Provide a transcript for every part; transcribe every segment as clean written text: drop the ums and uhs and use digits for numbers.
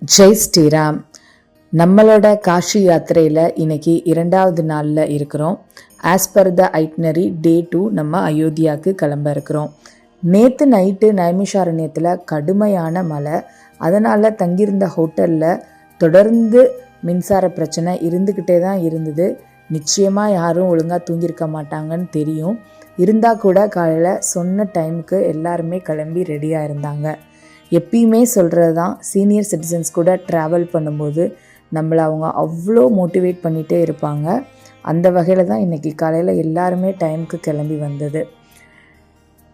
ஜெய் ஸ்ரீராம். நம்மளோட காஷி யாத்திரையில் இன்னைக்கு 2வது நாளில் இருக்கிறோம். ஆஸ் பர் த ஐட்னரி டே 2 நம்ம அயோத்தியாவுக்கு கிளம்ப இருக்கிறோம். நேற்று நைட்டு நைமிஷாரண்யத்தில் கடுமையான மழை, அதனால் தங்கியிருந்த ஹோட்டலில் தொடர்ந்து மின்சார பிரச்சனை இருந்துக்கிட்டே தான் இருந்தது. நிச்சயமாக யாரும் ஒழுங்காக தூங்கியிருக்க மாட்டாங்கன்னு தெரியும். இருந்தால் கூட காலையில் சொன்ன டைமுக்கு எல்லாருமே கிளம்பி ரெடியாக இருந்தாங்க. எப்பயுமே சொல்கிறது தான், சீனியர் சிட்டிசன்ஸ் கூட ட்ராவல் பண்ணும்போது நம்மளை அவங்க அவ்வளோ மோட்டிவேட் பண்ணிகிட்டே இருப்பாங்க. அந்த வகையில் தான் இன்றைக்கி காலையில் எல்லாருமே டைமுக்கு கிளம்பி வந்தது.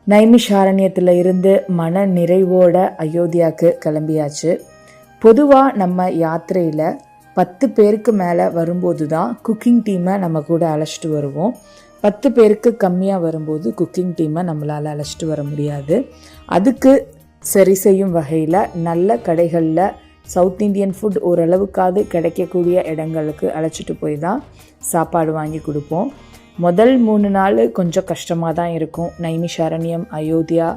நைமிஷாரண்யத்தில் இருந்து மன நிறைவோட அயோத்தியாவுக்கு கிளம்பியாச்சு. பொதுவாக நம்ம யாத்திரையில் 10 பேருக்கு மேலே வரும்போது தான் குக்கிங் டீமை நம்ம கூட அழைச்சிட்டு வருவோம். 10 பேருக்கு கம்மியாக வரும்போது குக்கிங் டீமை நம்மளால் அழைச்சிட்டு வர முடியாது. அதுக்கு சரி செய்யும் வகையில் நல்ல கடைகளில் சவுத் இண்டியன் ஃபுட் ஓரளவுக்காவது கிடைக்கக்கூடிய இடங்களுக்கு அழைச்சிட்டு போய் தான் சாப்பாடு வாங்கி கொடுப்போம். முதல் 3 நாள் கொஞ்சம் கஷ்டமாக தான் இருக்கும். நைமிஷாரண்யம், அயோத்தியா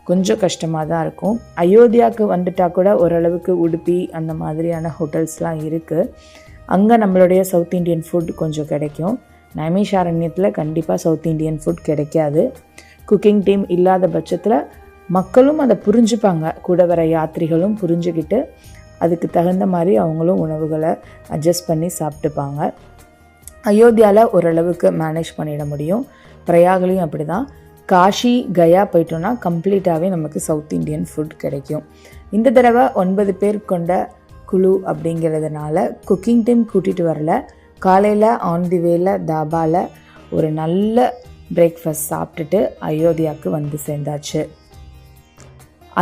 கொஞ்சம் கஷ்டமாக தான் இருக்கும். அயோத்தியாவுக்கு வந்துட்டால் கூட ஓரளவுக்கு உடுப்பி அந்த மாதிரியான ஹோட்டல்ஸ்லாம் இருக்குது. அங்கே நம்மளுடைய சவுத் இண்டியன் ஃபுட் கொஞ்சம் கிடைக்கும். நைமிஷாரண்யத்தில் கண்டிப்பாக சவுத் இண்டியன் ஃபுட் கிடைக்காது. குக்கிங் டீம் இல்லாத பட்சத்தில் மக்களும் அதை புரிஞ்சுப்பாங்க. கூட வர யாத்ரிகளும் புரிஞ்சுக்கிட்டு அதுக்கு தகுந்த மாதிரி அவங்களும் உணவுகளை அட்ஜஸ்ட் பண்ணி சாப்பிட்டுப்பாங்க. அயோத்தியாவில் ஓரளவுக்கு மேனேஜ் பண்ணிட முடியும். பிரயாகலையும் அப்படி தான். காஷி, கயா போயிட்டோன்னா கம்ப்ளீட்டாகவே நமக்கு சவுத் இண்டியன் ஃபுட் கிடைக்கும். இந்த தடவை 9 பேர் கொண்ட குழு அப்படிங்கிறதுனால குக்கிங் டீம் கூட்டிகிட்டு வரல. காலையில் ஆன் தி வேல தாபாவில் ஒரு நல்ல பிரேக்ஃபாஸ்ட் சாப்பிட்டுட்டு அயோத்தியாவுக்கு வந்து சேர்ந்தாச்சு.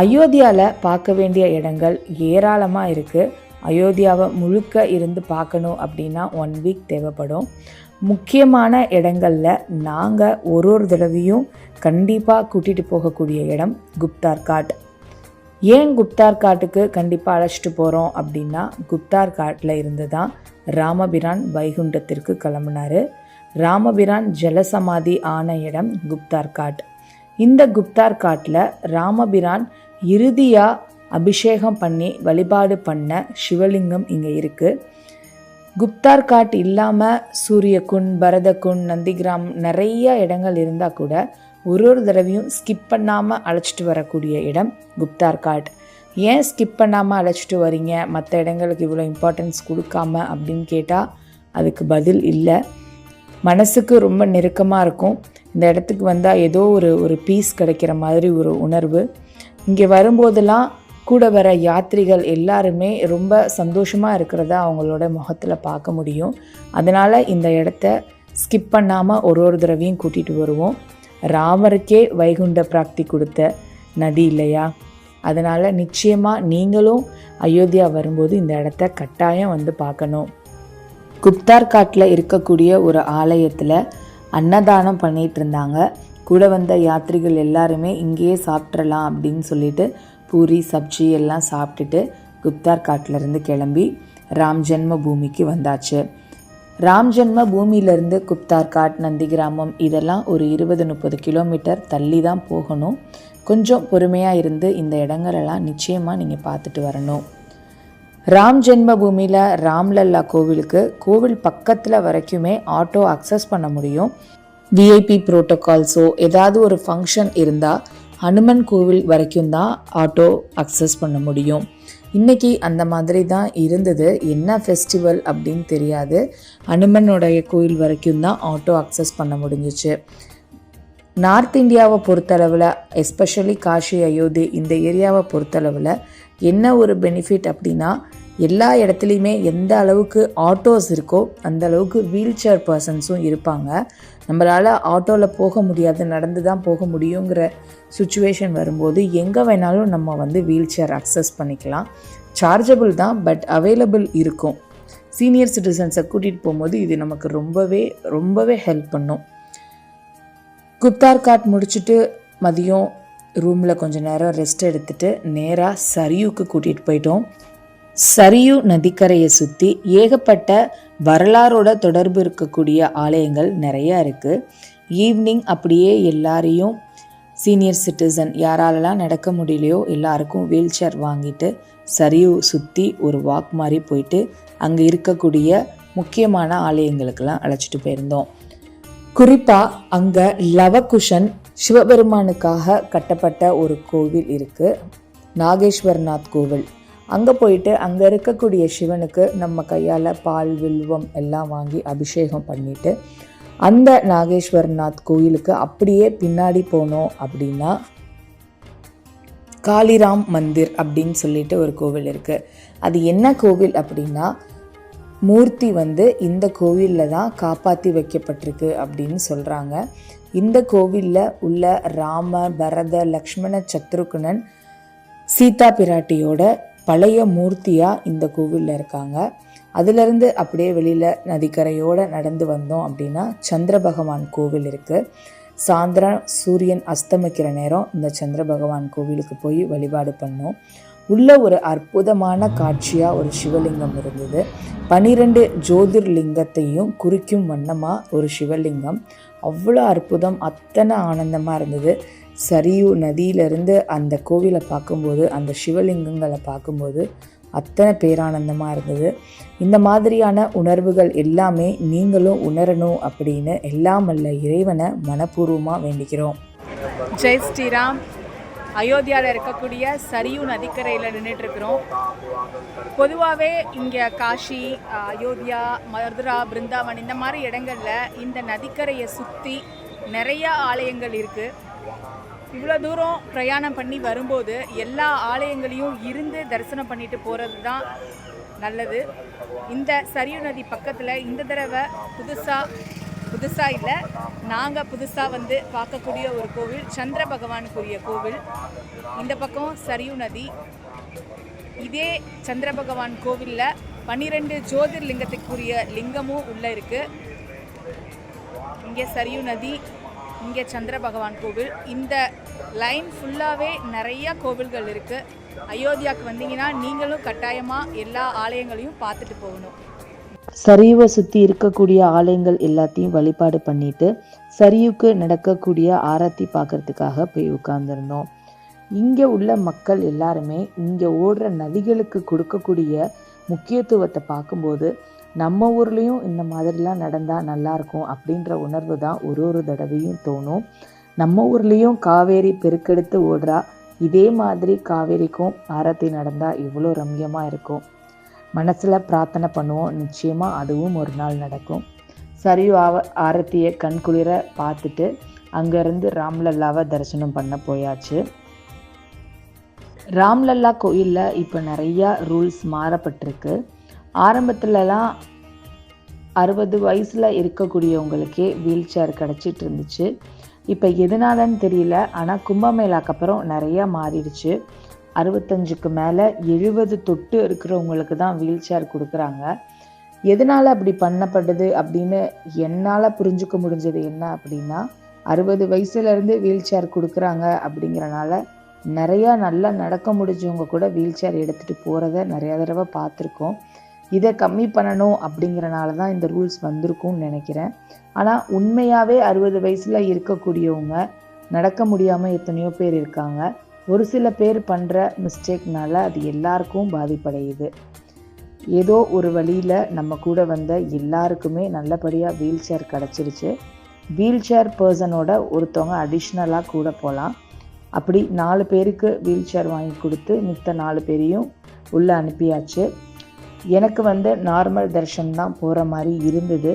அயோத்தியாவில் பார்க்க வேண்டிய இடங்கள் ஏராளமாக இருக்குது. அயோத்தியாவை முழுக்க இருந்து பார்க்கணும் அப்படின்னா 1 வீக் தேவைப்படும். முக்கியமான இடங்களில் நாங்கள் ஒரு தடவையும் கண்டிப்பாக கூட்டிகிட்டு போகக்கூடிய இடம் குப்தார் காட். ஏன் குப்தார் காட்டுக்கு கண்டிப்பாக அழைச்சிட்டு போகிறோம் அப்படின்னா, குப்தார் காட்டில் இருந்து தான் ராமபிரான் வைகுண்டத்திற்கு கிளம்புனார். ராமபிரான் ஜலசமாதி ஆன இடம் குப்தார் காட். இந்த குப்தார் காட்டில் ராமபிரான் இறுதியாக அபிஷேகம் பண்ணி வழிபாடு பண்ண சிவலிங்கம் இங்கே இருக்குது. குப்தார் காட் இல்லாமல் சூரியகுண்ட், பரதகுண்ட், நந்திகிராம் நிறைய இடங்கள் இருந்தால் கூட ஒரு தடவையும் ஸ்கிப் பண்ணாமல் அழைச்சிட்டு வரக்கூடிய இடம் குப்தார் காட். ஏன் ஸ்கிப் பண்ணாமல் அழைச்சிட்டு வரீங்க, மற்ற இடங்களுக்கு இவ்வளோ இம்பார்ட்டன்ஸ் கொடுக்காம அப்படின்னு கேட்டால் அதுக்கு பதில் இல்லை. மனசுக்கு ரொம்ப நெருக்கமாக இருக்கும். இந்த இடத்துக்கு வந்தால் ஏதோ ஒரு பீஸ் கிடைக்கிற மாதிரி ஒரு உணர்வு. இங்கே வரும்போதெல்லாம் கூட வர யாத்ரிகள் எல்லாருமே ரொம்ப சந்தோஷமாக இருக்கிறத அவங்களோட முகத்தில் பார்க்க முடியும். அதனால் இந்த இடத்த ஸ்கிப் பண்ணாமல் ஒரு தடவையும் கூட்டிகிட்டு வருவோம். ராமருக்கே வைகுண்ட பிராப்தி கொடுத்த நதி இல்லையா? அதனால் நிச்சயமாக நீங்களும் அயோத்தியா வரும்போது இந்த இடத்த கட்டாயம் வந்து பார்க்கணும். குப்தார் காட்டில் இருக்கக்கூடிய ஒரு ஆலயத்தில் அன்னதானம் பண்ணிகிட்டு இருந்தாங்க. கூட வந்த யாத்ரிகள் எல்லாருமே இங்கேயே சாப்பிட்றலாம் அப்படின்னு சொல்லிட்டு பூரி, சப்ஜி எல்லாம் சாப்பிட்டுட்டு குப்தார் காட்டிலேருந்து கிளம்பி ராம் ஜென்ம பூமிக்கு வந்தாச்சு. ராம் ஜென்ம பூமியிலேருந்து குப்தார் காட், நந்திகிராமம் இதெல்லாம் ஒரு 20-30 கிலோமீட்டர் தள்ளி தான் போகணும். கொஞ்சம் பொறுமையாக இருந்து இந்த இடங்களெல்லாம் நிச்சயமாக நீங்கள் பார்த்துட்டு வரணும். ராம் ஜென்ம பூமியில் ராம்லல்லா கோவிலுக்கு கோவில் பக்கத்தில் வரைக்குமே ஆட்டோ அக்சஸ் பண்ண முடியும். விஐபி ப்ரோட்டோகால்ஸோ ஏதாவது ஒரு ஃபங்க்ஷன் இருந்தால் ஹனுமன் கோவில் வரைக்கும் தான் ஆட்டோ அக்சஸ் பண்ண முடியும். இன்றைக்கி அந்த மாதிரி தான் இருந்தது. என்ன ஃபெஸ்டிவல் அப்படின்னு தெரியாது. ஹனுமனுடைய கோவில் வரைக்கும் தான் ஆட்டோ அக்சஸ் பண்ண முடிஞ்சிச்சு. நார்த் இந்தியாவை பொறுத்தளவில், எஸ்பெஷலி காஷி, அயோத்தி இந்த ஏரியாவை பொறுத்தளவில் என்ன ஒரு பெனிஃபிட் அப்படின்னா, எல்லா இடத்துலையுமே எந்த அளவுக்கு ஆட்டோஸ் இருக்கோ அந்த அளவுக்கு வீல் சேர் பர்சன்ஸும் இருப்பாங்க. நம்மளால் ஆட்டோவில் போக முடியாது, நடந்து தான் போக முடியுங்கிற சுச்சுவேஷன் வரும்போது எங்கே வேணாலும் நம்ம வந்து வீல் சேர் அக்சஸ் பண்ணிக்கலாம். சார்ஜபிள் தான், பட் அவைலபிள் இருக்கும். சீனியர் சிட்டிசன்ஸை கூட்டிகிட்டு போகும்போது இது நமக்கு ரொம்பவே ஹெல்ப் பண்ணும். குப்தார் காட் முடிச்சுட்டு மதியம் ரூமில் கொஞ்சம் நேரம் ரெஸ்ட் எடுத்துகிட்டு நேராக சரியுக்கு கூட்டிகிட்டு போயிட்டோம். சரியூ நதிக்கரையை சுற்றி ஏகப்பட்ட வரலாறோட தொடர்பு இருக்கக்கூடிய ஆலயங்கள் நிறையா இருக்குது. ஈவினிங் அப்படியே எல்லாரையும் சீனியர் சிட்டிசன் யாராலலாம் நடக்க முடியலையோ எல்லாருக்கும் வீல் சேர் வாங்கிட்டு சரியு சுற்றி ஒரு வாக் மாதிரி போயிட்டு அங்கே இருக்கக்கூடிய முக்கியமான ஆலயங்களுக்கெல்லாம் அழைச்சிட்டு போயிருந்தோம். குறிப்பாக அங்கே லவகுஷன் சிவபெருமானுக்காக கட்டப்பட்ட ஒரு கோவில் இருக்குது, நாகேஸ்வரநாத் கோவில். அங்கே போயிட்டு அங்கே இருக்கக்கூடிய சிவனுக்கு நம்ம கையால் பால் வில்வம் எல்லாம் வாங்கி அபிஷேகம் பண்ணிவிட்டு அந்த நாகேஸ்வரநாத் கோயிலுக்கு அப்படியே பின்னாடி போனோம் அப்படின்னா காளிராம் மந்திர் அப்படின்னு சொல்லிட்டு ஒரு கோவில் இருக்குது. அது என்ன கோவில் அப்படின்னா, மூர்த்தி இந்த கோவிலில் தான் காப்பாற்றி வைக்கப்பட்டிருக்கு அப்படின்னு சொல்கிறாங்க. இந்த கோவிலில் உள்ள ராம, பரத, லக்ஷ்மண, சத்ருகுணன், சீதா பிராட்டியோட பழைய மூர்த்தியாக இந்த கோவிலில் இருக்காங்க. அதிலிருந்து அப்படியே வெளியில் நதிக்கரையோடு நடந்து வந்தோம் அப்படின்னா சந்திர பகவான் கோவில் இருக்குது. சாயந்தரம் சூரியன் அஸ்தமிக்கிற நேரம் இந்த சந்திர பகவான் கோவிலுக்கு போய் வழிபாடு பண்ணோம். உள்ள ஒரு அற்புதமான காட்சியாக ஒரு சிவலிங்கம் இருந்தது. 12 ஜோதிர்லிங்கத்தையும் குறிக்கும் வண்ணமாக ஒரு சிவலிங்கம். அவ்வளோ அற்புதம், அத்தனை ஆனந்தமாக இருந்தது. சரியு நதியிலிருந்து அந்த கோவிலை பார்க்கும்போது, அந்த சிவலிங்கங்களை பார்க்கும்போது அத்தனை பேரானந்தமாக இருந்தது. இந்த மாதிரியான உணர்வுகள் எல்லாமே நீங்களும் உணரணும் அப்படின்னு எல்லாம் வல்ல இறைவனை மனப்பூர்வமாக வேண்டிக்கிறோம். ஜெய் ஸ்ரீராம். அயோத்தியாவில் இருக்கக்கூடிய சரியு நதிக்கரையில் நின்றுட்டுருக்குறோம். பொதுவாகவே இங்கே காஷி, அயோத்தியா, மதுரா, பிருந்தாவன் இந்த மாதிரி இடங்களில் இந்த நதிக்கரையை சுற்றி நிறையா ஆலயங்கள் இருக்குது. இவ்வளோ தூரம் பிரயாணம் பண்ணி வரும்போது எல்லா ஆலயங்களையும் இருந்து தரிசனம் பண்ணிட்டு போகிறது தான் நல்லது. இந்த சரியு நதி பக்கத்தில் இந்த தடவை புதுசாக இல்லை, நாங்கள் புதுசாக பார்க்கக்கூடிய ஒரு கோவில், சந்திர பகவானுக்குரிய கோவில். இந்த பக்கம் சரியு நதி. இதே சந்திர பகவான் கோவிலில் 12 ஜோதிர்லிங்கத்துக்குரிய லிங்கமும் உள்ளே இருக்குது. இங்கே சரியு நதி, இங்கே சந்திர பகவான் கோவில். இந்த லைன் ஃபுல்லாகவே நிறையா கோவில்கள் இருக்குது. அயோத்தியாவுக்கு வந்தீங்கன்னா நீங்களும் கட்டாயமாக எல்லா ஆலயங்களையும் பார்த்துட்டு போகணும். சரியுவை சுற்றி இருக்கக்கூடிய ஆலயங்கள் எல்லாத்தையும் வழிபாடு பண்ணிட்டு சரியுக்கு நடக்கக்கூடிய ஆரத்தி பார்க்கறதுக்காக போய் உட்கார்ந்துருந்தோம். இங்கே உள்ள மக்கள் எல்லாருமே இங்கே ஓடுற நதிகளுக்கு கொடுக்கக்கூடிய முக்கியத்துவத்தை பார்க்கும்போது நம்ம ஊர்லேயும் இந்த மாதிரிலாம் நடந்தால் நல்லாயிருக்கும் அப்படின்ற உணர்வு தான் ஒரு தடவையும் தோணும். நம்ம ஊர்லேயும் காவேரி பெருக்கெடுத்து ஓடுறா, இதே மாதிரி காவேரிக்கும் ஆரத்தி நடந்தால் இவ்வளோ ரம்யமாக இருக்கும். மனசில் பிரார்த்தனை பண்ணுவோம், நிச்சயமாக அதுவும் ஒரு நாள் நடக்கும். சரியு ஆரத்தியை கண்குளிர பார்த்துட்டு அங்கேருந்து ராம்லல்லாவை தரிசனம் பண்ண போயாச்சு. ராம்லல்லா கோயிலில் இப்போ நிறையா ரூல்ஸ் மாறப்பட்டிருக்கு. ஆரம்பத்துலலாம் 60 வயசில் இருக்கக்கூடியவங்களுக்கே வீல் சேர் கிடச்சிட்டு இருந்துச்சு. இப்போ எதனாலன்னு தெரியல, ஆனால் கும்பமேளாக்கு அப்புறம் நிறையா மாறிடுச்சு. 65க்கு மேலே 70 தொட்டு இருக்கிறவங்களுக்கு தான் வீல் சேர் கொடுக்குறாங்க. எதனால் அப்படி பண்ணப்படுது அப்படின்னு என்னால் புரிஞ்சுக்க முடிஞ்சது என்ன அப்படின்னா, 60 வயசுலேருந்து வீல் சேர் கொடுக்குறாங்க அப்படிங்கிறனால நிறையா நல்லா நடக்க முடிஞ்சவங்க கூட வீல் சேர் எடுத்துகிட்டு போகிறத நிறையா தடவை பார்த்துருக்கோம். இதை கம்மி பண்ணணும் அப்படிங்கிறனால தான் இந்த ரூல்ஸ் வந்திருக்கும்னு நினைக்கிறேன். ஆனால் உண்மையாகவே 60 வயசில் இருக்கக்கூடியவங்க நடக்க முடியாமல் எத்தனையோ பேர் இருக்காங்க. ஒரு சில பேர் பண்ணுற மிஸ்டேக்னால அது எல்லாருக்கும் பாதிப்படையுது. ஏதோ ஒரு வழியில் நம்ம கூட வந்த எல்லாருக்குமே நல்லபடியாக வீல் சேர் கிடச்சிருச்சு. வீல் சேர் பர்சனோட ஒருத்தவங்க அடிஷ்னலாக கூட போகலாம். அப்படி 4 பேருக்கு வீல் சேர் வாங்கி கொடுத்து மித்த 4 பேரையும் உள்ளே அனுப்பியாச்சு. எனக்கு நார்மல் தர்ஷன் தான் போகிற மாதிரி இருந்தது.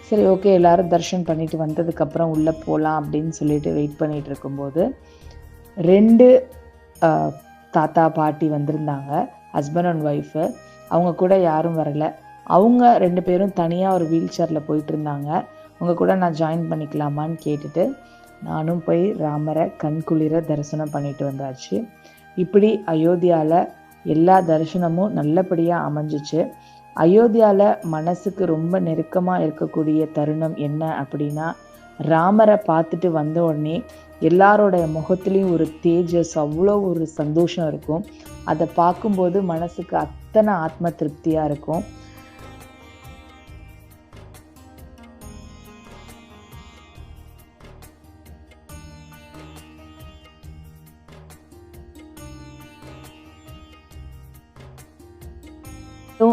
சரி, ஓகே, எல்லோரும் தர்ஷன் பண்ணிட்டு வந்ததுக்கப்புறம் உள்ளே போகலாம் அப்படின்னு சொல்லிட்டு வெயிட் பண்ணிகிட்டு இருக்கும்போது 2 தாத்தா பாட்டி வந்திருந்தாங்க, ஹஸ்பண்ட் அண்ட் ஒய்ஃபு. அவங்க கூட யாரும் வரலை. அவங்க 2 பேரும் தனியாக ஒரு வீல் சேரில் போயிட்டு இருந்தாங்க. அவங்க கூட நான் ஜாயின் பண்ணிக்கலாமான்னு கேட்டுட்டு நானும் போய் ராமரை கண்குளிர தரிசனம் பண்ணிட்டு வந்தாச்சு. இப்படி அயோத்தியாவில் எல்லா தரிசனமும் நல்லபடியாக அமைஞ்சிச்சு. அயோத்தியாவில் மனசுக்கு ரொம்ப நெருக்கமாக இருக்கக்கூடிய தருணம் என்ன அப்படின்னா, ராமரை பார்த்துட்டு வந்த உடனே எல்லாரோடைய முகத்துலேயும் ஒரு தேஜஸ், அவ்வளோ ஒரு சந்தோஷம் இருக்கும். அதை பார்க்கும்போது மனசுக்கு அத்தனை ஆத்ம திருப்தியாக இருக்கும்.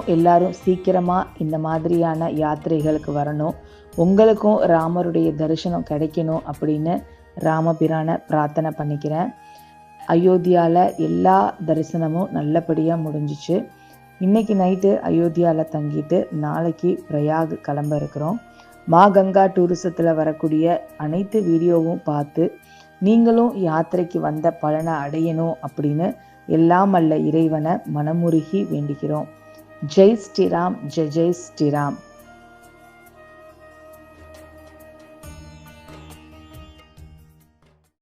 எல்லாரும் சீக்கிரமாக இந்த மாதிரியான யாத்திரைகளுக்கு வரணும். உங்களுக்கும் ராமருடைய தரிசனம் கிடைக்கணும் அப்படின்னு ராமபிரானை பிரார்த்தனை பண்ணிக்கிறேன். அயோத்தியாவில் எல்லா தரிசனமும் நல்லபடியாக முடிஞ்சிச்சு. இன்றைக்கி நைட்டு அயோத்தியாவில் தங்கிட்டு நாளைக்கு பிரயாக் கிளம்ப இருக்கிறோம். மா கங்கா டூரிசத்தில் வரக்கூடிய அனைத்து வீடியோவும் பார்த்து நீங்களும் யாத்திரைக்கு வந்த பலனை அடையணும் அப்படின்னு எல்லாம் அல்ல இறைவனை மனமுருகி வேண்டுகிறோம். ஜெய் ஸ்ரீராம், ஜெய் ஜெய் ஸ்ரீராம்.